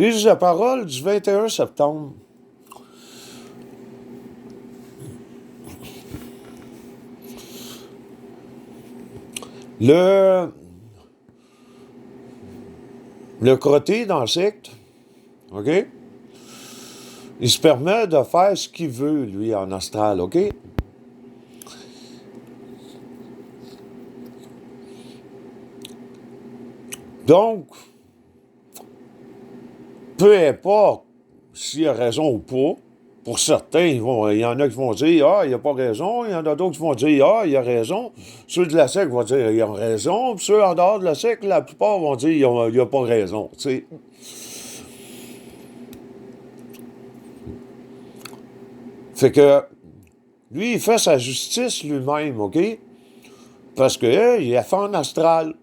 Prise de parole du 21 septembre. Le crotté dans le secte, OK? Il se permet de faire ce qu'il veut, lui, en astral, OK? Donc, peu importe s'il a raison ou pas, pour certains, il y en a qui vont dire « Ah, il n'a pas raison », il y en a d'autres qui vont dire « Ah, il a raison ». Ceux de la secte vont dire « Ils ont raison », puis ceux en dehors de la secte, la plupart vont dire « Il n'a pas raison », tu sais. Fait que, lui, il fait sa justice lui-même, OK? Parce que, il a fait en astral,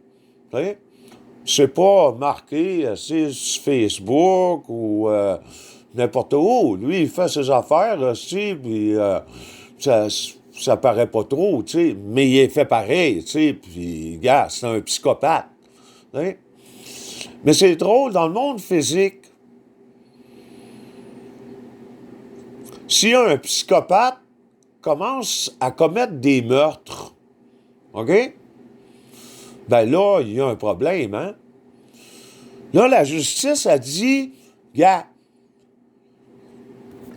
tu sais. C'est pas marqué sur Facebook ou n'importe où. Lui, il fait ses affaires aussi, puis ça paraît pas trop, tu sais. Mais il est fait pareil, tu sais. Puis, gars, c'est un psychopathe. Tu sais. Mais c'est drôle, dans le monde physique, si un psychopathe commence à commettre des meurtres, OK? Ben là, il y a un problème, hein? Là, la justice a dit, gars,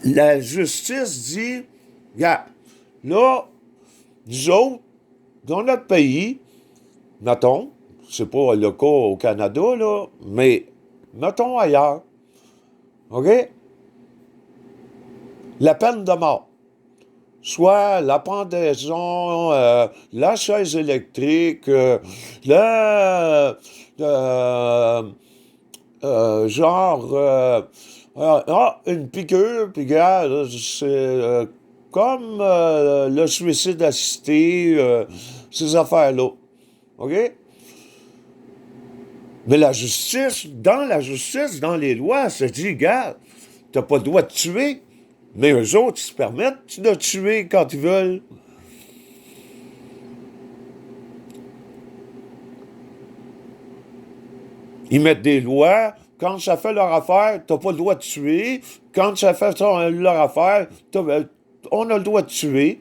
la justice dit, gars, là, nous autres, dans notre pays, mettons, c'est pas le cas au Canada, là, mais mettons ailleurs, OK? La peine de mort, soit la pendaison, la chaise électrique, une piqûre, puis gars, c'est comme le suicide assisté, ces affaires-là. OK? Mais la justice, dans les lois, ça dit, gars, t'as pas le droit de tuer, mais eux autres, ils se permettent de tuer quand ils veulent. Ils mettent des lois. Quand ça fait leur affaire, t'as pas le droit de tuer. Quand ça fait leur affaire, on a le droit de tuer.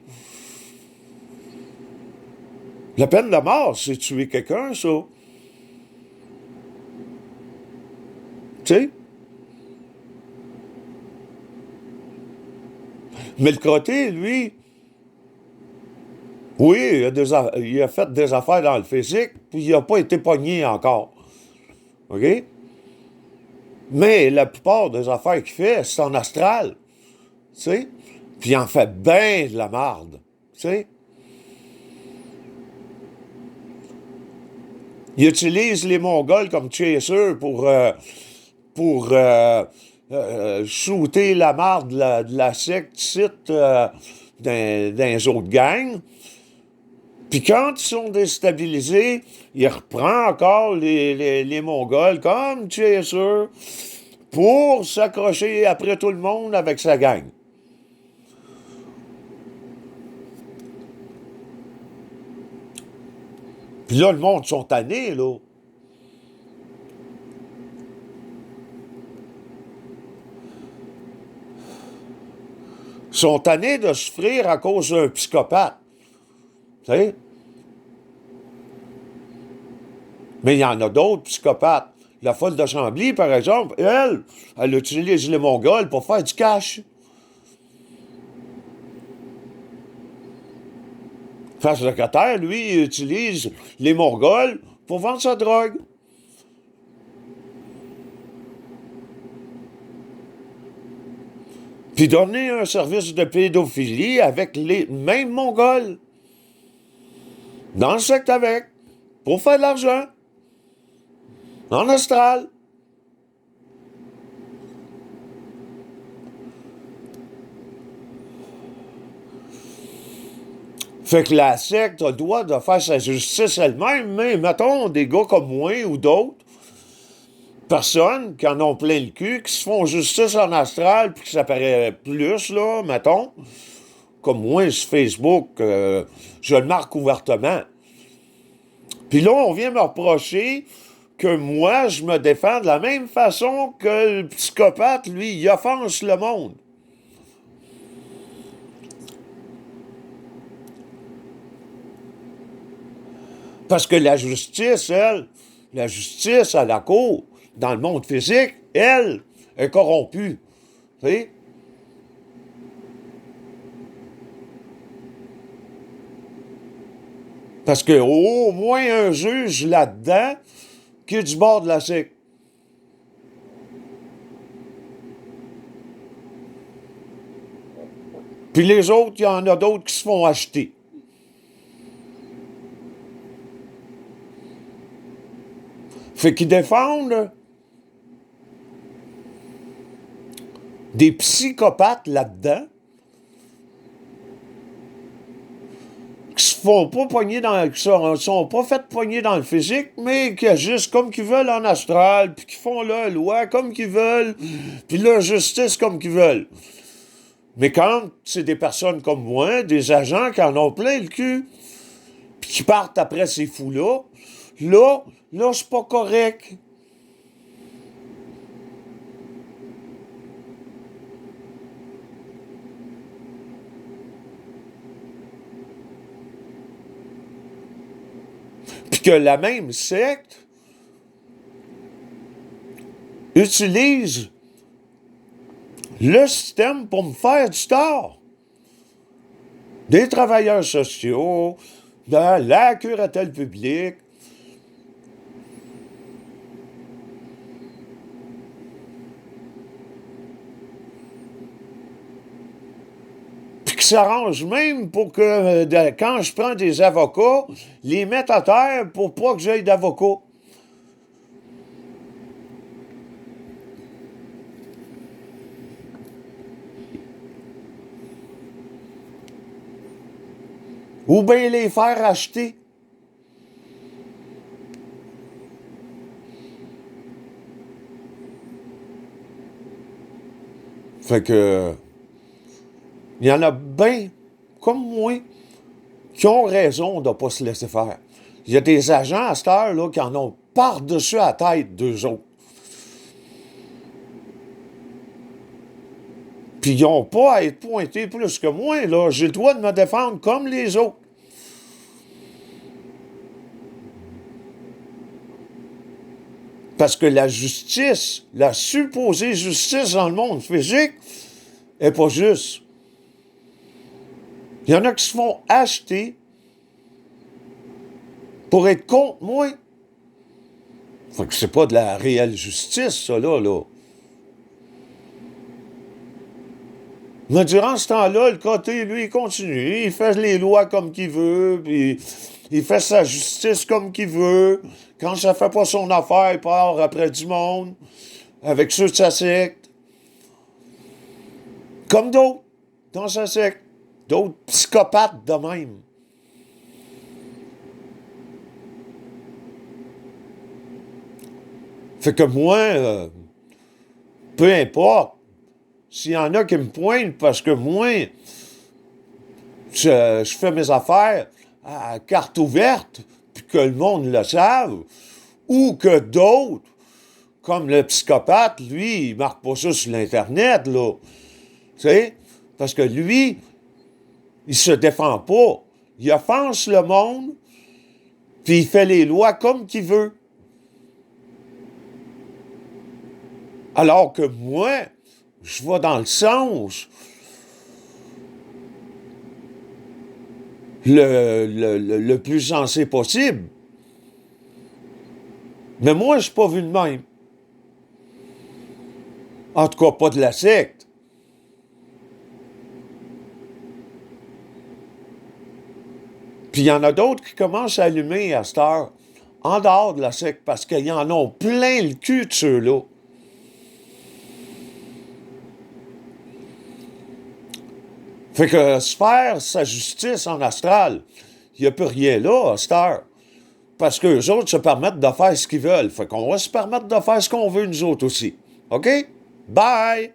La peine de mort, c'est tuer quelqu'un, ça. Tu sais? Mais le crotté, lui, oui, il a fait des affaires dans le physique, puis il n'a pas été pogné encore. OK? Mais la plupart des affaires qu'il fait, c'est en astral. Tu sais? Puis il en fait bien de la marde. Tu sais? Il utilise les Mongols comme chasseurs pour shooter la marde de la secte site dans les autres gangs. Puis quand ils sont déstabilisés, il reprend encore les Mongols comme chasseurs pour s'accrocher après tout le monde avec sa gang. Puis là, le monde sont tannés, là. Ils sont tannés de souffrir à cause d'un psychopathe. Tu sais? Mais il y en a d'autres psychopathes. La folle de Chambly, par exemple, elle utilise les Mongols pour faire du cash. Face locataire, lui, il utilise les Mongols pour vendre sa drogue. Puis donner un service de pédophilie avec les mêmes Mongols. Dans le secte avec. Pour faire de l'argent. En astral. Fait que la secte a le droit de faire sa justice elle-même, mais mettons des gars comme moi ou d'autres, personnes qui en ont plein le cul, qui se font justice en astral, puis que ça paraît plus, là, mettons, comme moi sur Facebook, je le marque ouvertement. Puis là, on vient me reprocher que moi, je me défends de la même façon que le psychopathe, lui, il offense le monde. Parce que la justice, elle, la justice à la cour, dans le monde physique, elle, est corrompue. Tu sais? Parce que au moins un juge là-dedans qui est du bord de la SIC. Puis les autres, il y en a d'autres qui se font acheter. Fait qu'ils défendent des psychopathes là-dedans qui se font pas pogner qui sont pas fait pogner dans le physique, mais qui agissent comme qu'ils veulent en astral, puis qui font leur loi comme qu'ils veulent, puis leur justice comme qu'ils veulent. Mais quand c'est des personnes comme moi, des agents qui en ont plein le cul, puis qui partent après ces fous-là, là, c'est pas correct. Puis que la même secte utilise le système pour me faire du tort. Des travailleurs sociaux, de la curatelle publique. Puis qui s'arrangent même pour que quand je prends des avocats, les mettre à terre pour pas que j'aille d'avocat. Ou bien les faire acheter. Fait que, il y en a bien, comme moi, qui ont raison de ne pas se laisser faire. Il y a des agents à cette heure-là qui en ont par-dessus la tête d'eux autres. Puis ils n'ont pas à être pointés plus que moi, là. J'ai le droit de me défendre comme les autres. Parce que la justice, la supposée justice dans le monde physique, est pas juste. Il y en a qui se font acheter pour être contre moi. Fait que c'est pas de la réelle justice, ça, là. Mais durant ce temps-là, le côté, lui, il continue. Il fait les lois comme qu'il veut, puis il fait sa justice comme qu'il veut. Quand ça fait pas son affaire, il part après du monde, avec ceux de sa secte. Comme d'autres, dans sa secte. D'autres psychopathes de même. Fait que moi, peu importe, s'il y en a qui me pointent parce que moi, je fais mes affaires à carte ouverte, puis que le monde le savent, ou que d'autres, comme le psychopathe, lui, il marque pas ça sur l'Internet, là. Tu sais? Parce que lui, il se défend pas. Il offense le monde, puis il fait les lois comme qu'il veut. Alors que moi, je vais dans le sens le plus sensé possible. Mais moi, je suis pas vu de même. En tout cas, pas de la secte. Puis il y en a d'autres qui commencent à allumer à cette heure, en dehors de la secte, parce qu'ils en ont plein le cul de ceux-là. Fait que se faire sa justice en astral, il n'y a plus rien là à cette heure. Parce que les autres se permettent de faire ce qu'ils veulent. Fait qu'on va se permettre de faire ce qu'on veut, nous autres aussi. OK? Bye!